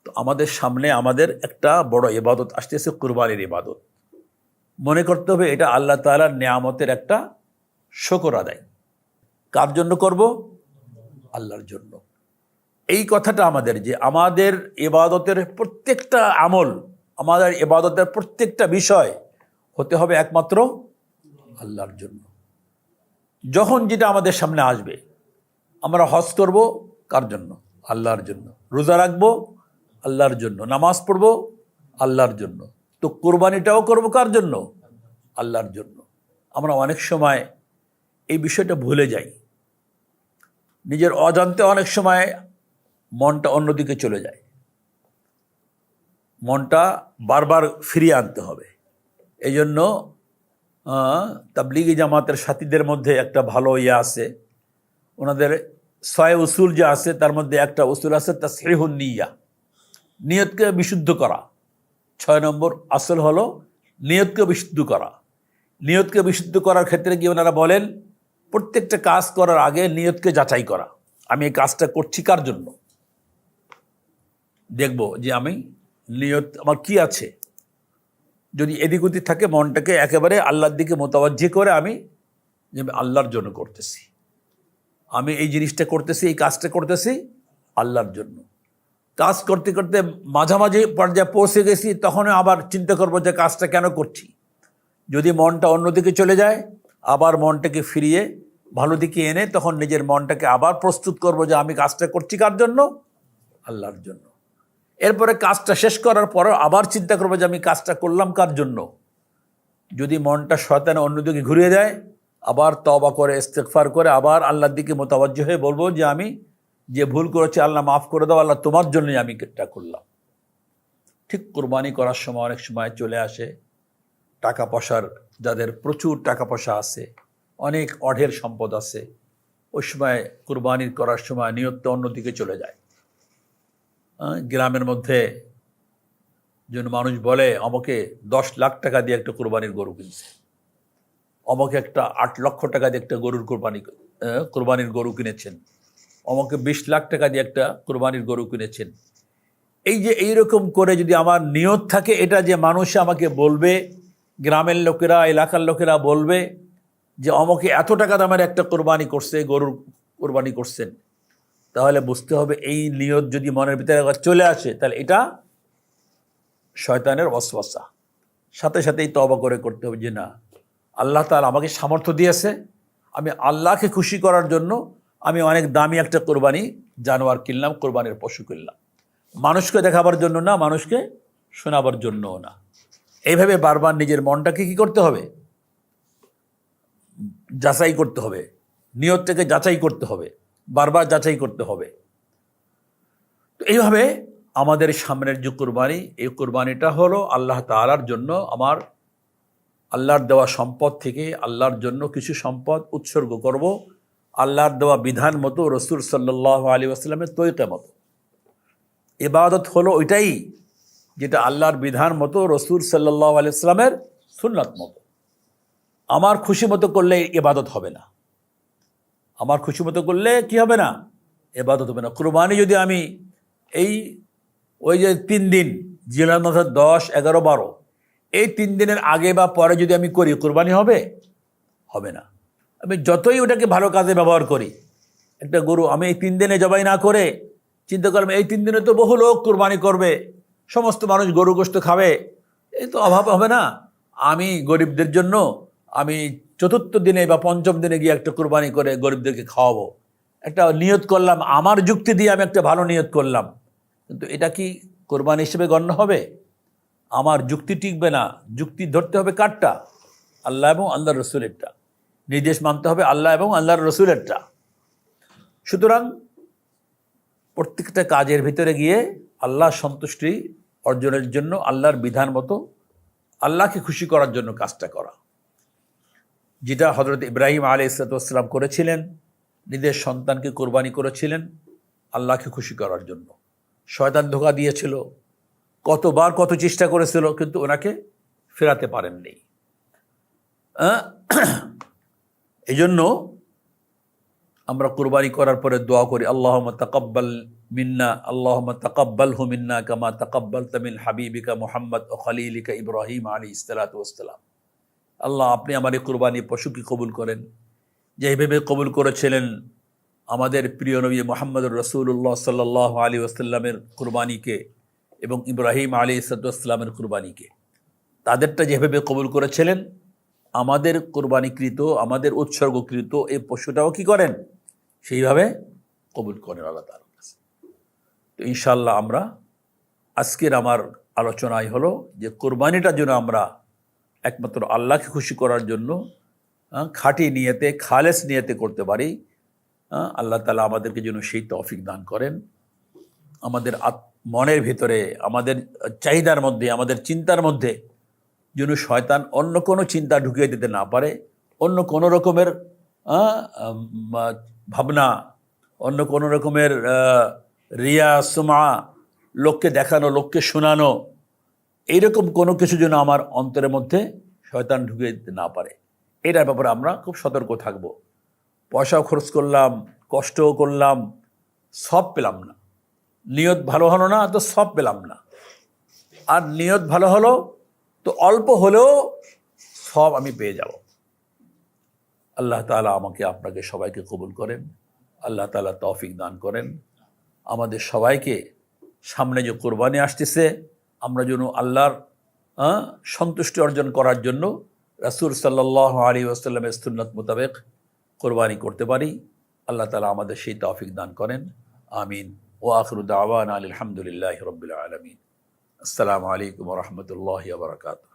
তো আমাদের সামনে আমাদের একটা বড় ইবাদত আসতেছে, কুরবানির ইবাদত। মনে করতে হবে এটা আল্লাহ তাআলার নেয়ামতের একটা শুকর আদায়। কার জন্য করব? আল্লাহর জন্য। এই কথাটা আমাদের, যে আমাদের ইবাদতের প্রত্যেকটা আমল, আমাদের ইবাদতের প্রত্যেকটা বিষয় হতে হবে একমাত্র আল্লাহর জন্য। যখন যেটা আমাদের সামনে আসবে, আমরা হজ করব কার জন্য? আল্লাহর জন্য। রোজা রাখবো আল্লাহর জন্য। নামাজ পড়বো আল্লাহর জন্য। তো কোরবানিটাও করব কার জন্য? আল্লাহর জন্য। আমরা অনেক সময় এই বিষয়টা ভুলে যাই, নিজের অজান্তে অনেক সময় মনটা অন্যদিকে চলে যায়। মনটা বারবার ফিরিয়ে আনতে হবে। এই জন্য তাবলিগি জামাতের সাথীদের মধ্যে একটা ভালো আছে, ওনাদের 6 উসুল যে আছে তার মধ্যে একটা উসুল আছে তাসহিহুন নিয়া, নিয়তকে বিশুদ্ধ করা। 6 নম্বর আসল হলো নিয়তকে বিশুদ্ধ করা। নিয়তকে বিশুদ্ধ করার ক্ষেত্রে কি ওনারা বলেন, প্রত্যেকটা কাজ করার আগে নিয়তকে যাচাই করা। আমি এই কাজটা করছি কার জন্য? দেখব যে আমি নিয়ত আমার কি আছে। যদি এদিক ওদিক থাকে, মনটাকে একেবারে আল্লাহর দিকে মোতাবাজ্জি করে আমি যে আল্লাহর জন্য করতেছি, আমি এই জিনিসটা করতেছি, এই কাজটা করতেছি আল্লাহর জন্য। কাজ করতে করতে মাঝামাঝি পর্যায়ে পৌঁছে গেছি, তখন আবার চিন্তা করবো যে কাজটা কেন করছি। যদি মনটা অন্যদিকে চলে যায়, আবার মনটাকে ফিরিয়ে ভালো দিকে এনে তখন নিজের মনটাকে আবার প্রস্তুত করব যে আমি কাজটা করছি কার জন্য? আল্লাহর জন্য। এরপরে কাজটা শেষ করার পরও আবার চিন্তা করবো যে আমি কাজটা করলাম কার জন্য। যদি মনটা শয়তানে অন্যদিকে ঘুরিয়ে দেয়, আবার তওবা করে ইস্তেগফার করে আবার আল্লাহর দিকে মোতাবাজ্জি হয়ে বলবো যে আমি যে ভুল করেছি আল্লাহ মাফ করে দাও, আল্লাহ তোমার জন্যই আমি এটা করলাম। ঠিক কুরবানি করার সময় অনেক সময় চলে আসে টাকা পয়সার, যাদের প্রচুর টাকা পয়সা আছে, অনেক অঢেল সম্পদ আছে, ওই সময় কুরবানি করার সময় নিয়তটা অন্যদিকে চলে যায়। গ্রামের মধ্যে যেন মানুষ বলে আমাকে 10 লাখ টাকা দিয়ে একটা কুরবানির গরু কিনছে, আমাকে একটা 8 লক্ষ টাকা দিয়ে একটা কুরবানির গরু কিনেছেন, আমাকে 20 লাখ টাকা দিয়ে একটা কুরবানির গরু কিনেছেন। এই যে এইরকম করে যদি আমার নিয়ত থাকে, এটা যে মানুষ আমাকে বলবে, গ্রামের লোকেরা, এলাকার লোকেরা বলবে যে আমাকে এত টাকা দামের একটা কোরবানি করছে, গরুর কোরবানি করছেন, তাহলে বুঝতে হবে এই নিয়ত যদি মনের ভিতরে চলে আসে, তাহলে এটা শয়তানের ওয়াসওয়াসা। সাথে সাথেই তওবা করে করতে হবে যে না, আল্লাহ তাআলা আমাকে সামর্থ্য দিয়েছে, আমি আল্লাহকে খুশি করার জন্য আমি অনেক দামি একটা কোরবানি জানোয়ার কিনলাম, কোরবানির পশু কিনলাম, মানুষকে দেখাবার জন্য না, মানুষকে শোনাবার জন্যও না। এইভাবে বারবার নিজের মনটাকে কি করতে হবে? যাচাই করতে হবে, নিয়তটাকে যাচাই করতে হবে, বারবার যাচাই করতে হবে। তো এইভাবে আমাদের সামনের যে কুরবানি, এই কুরবানিটা হলো আল্লাহ তাআলার জন্য। আমার আল্লাহর দেওয়া সম্পদ থেকে আল্লাহর জন্য কিছু সম্পদ উৎসর্গ করব, আল্লাহর দেওয়া বিধান মতো, রাসূল সাল্লাল্লাহু আলাইহি ওয়াসাল্লামের তরিকা মতো। ইবাদত হলো ওইটাই যেটা আল্লাহর বিধান মতো, রাসূল সাল্লাল্লাহু আলাইহি ওয়াসাল্লামের সুন্নাত মতো। আমার খুশি মতো করলে ইবাদত হবে না। আমার খুশি মতো করলে কি হবে না? ইবাদত হবে না। কুরবানি যদি আমি ওই যে 3 দিন, জিলহজ মাসের 10, 11, 12, এই 3 দিনের আগে বা পরে যদি আমি করি, কুরবানি হবে? হবে না। আমি যতই ওটাকে ভালো কাজে ব্যবহার করি, একটা গরু আমি এই 3 দিনে জবাই না করে চিন্তা করলাম এই 3 দিনে তো বহু লোক কুরবানি করবে, সমস্ত মানুষ গরু গোশত খাবে, এই তো অভাব হবে না, আমি গরিবদের জন্য আমি 4র্থ দিনে বা 5ম দিনে গিয়ে একটা কুরবানি করে গরিবদেরকে খাওয়াবো। একটা নিয়ত করলাম, আমার যুক্তি দিয়ে আমি একটা ভালো নিয়ত করলাম, কিন্তু এটা কি কোরবানি হিসেবে গণ্য হবে? আমার যুক্তি টিকবে না। যুক্তি ধরতে হবে কারটা? আল্লাহ এবং আল্লাহর রসুলেরটা। নির্দেশ মানতে হবে আল্লাহ এবং আল্লাহর রসুলেরটা। সুতরাং প্রত্যেকটা কাজের ভিতরে গিয়ে আল্লাহ সন্তুষ্টি অর্জনের জন্য আল্লাহর বিধান মতো আল্লাহকে খুশি করার জন্য কাজটা করা, যেটা হযরত ইব্রাহিম আলাইহিস সালাম করেছিলেন, নিজের সন্তানকে কোরবানি করেছিলেন আল্লাহকে খুশি করার জন্য। শয়তান ধোঁকা দিয়েছিল, কতবার কত চেষ্টা করেছিল, কিন্তু ওনাকে ফেরাতে পারেননি। এই জন্য আমরা কুরবানি করার পরে দোয়া করি, আল্লাহুম্মা তাকাব্বাল মিন্না আল্লাহুম্মা তাকাব্বালহু মিন্না কামা তাকাব্বালতা মিন হাবিবিকা মুহাম্মদ ও খলিলিকা ইব্রাহিম আলাইহিস সালাতু ওয়াস সালাম। আল্লাহ, আপনি আমার এই কুরবানি পশুকে কবুল করেন, যেভাবে কবুল করেছিলেন আমাদের প্রিয় নবী মুহাম্মদুর রাসূলুল্লাহ সাল্লাল্লাহু আলাইহি ওয়াসাল্লামের কুরবানিকে এবং ইব্রাহিম আলাইহিস সালাতু ওয়াস সালামের কুরবানিকে। তাদেরটা যেভাবে কবুল করেছিলেন, আমাদের কুরবানিকৃত, আমাদের উৎসর্গকৃত এই পশুটাও কি করেন? সেইভাবে কবুল করেন আল্লাহ তাআলার কাছে। তো ইনশাআল্লাহ আমরা আজকের আমার আলোচনাই হলো যে কুরবানিটার জন্য আমরা একমাত্র আল্লাহকে খুশি করার জন্য খাঁটি নিয়তে, খালেস নিয়তে করতে পারি। আল্লাহ তাআলা আমাদেরকে যেন সেই তৌফিক দান করেন। আমাদের মনের ভিতরে, আমাদের চাহিদার মধ্যে, আমাদের চিন্তার মধ্যে যেন শয়তান অন্য কোনো চিন্তা ঢুকিয়ে দিতে না পারে, অন্য কোনো রকমের ভাবনা, অন্য কোনো রকমের রিয়া সুমা, লোককে দেখানো, লোককে শোনানো, এইরকম কোনো কিছু যেন আমার অন্তরের মধ্যে শয়তান ঢুকিয়ে দিতে না পারে। এটার ব্যাপারে আমরা খুব সতর্ক থাকব। পয়সাও খরচ করলাম, কষ্টও করলাম, সব পেলাম না। নিয়ত ভালো হলো না তো সব পেলাম না, আর নিয়ত ভালো হলো তো অল্প হলেও সব আমি পেয়ে যাব। আল্লাহ তাআলা আমাকে, আপনাকে, সবাইকে কবুল করেন। আল্লাহ তাআলা তৌফিক দান করেন। আমাদের সবাইকে সামনে যে কোরবানি আসতেছে, আমরা যেন আল্লাহর সন্তুষ্টি অর্জন করার জন্য রাসূল সাল্লাল্লাহু আলাইহি ওয়াসাল্লামের সুন্নাত মোতাবেক কোরবানি করতে পারি। আল্লাহ তাআলা আমাদের সেই তৌফিক দান করেন। আমিন। ওয়া আখিরু দাওয়ানা আলহামদুলিল্লাহি রাব্বিল আলামিন। আসসালামু আলাইকুম ওয়া রাহমাতুল্লাহি ওয়া বারাকাতুহু।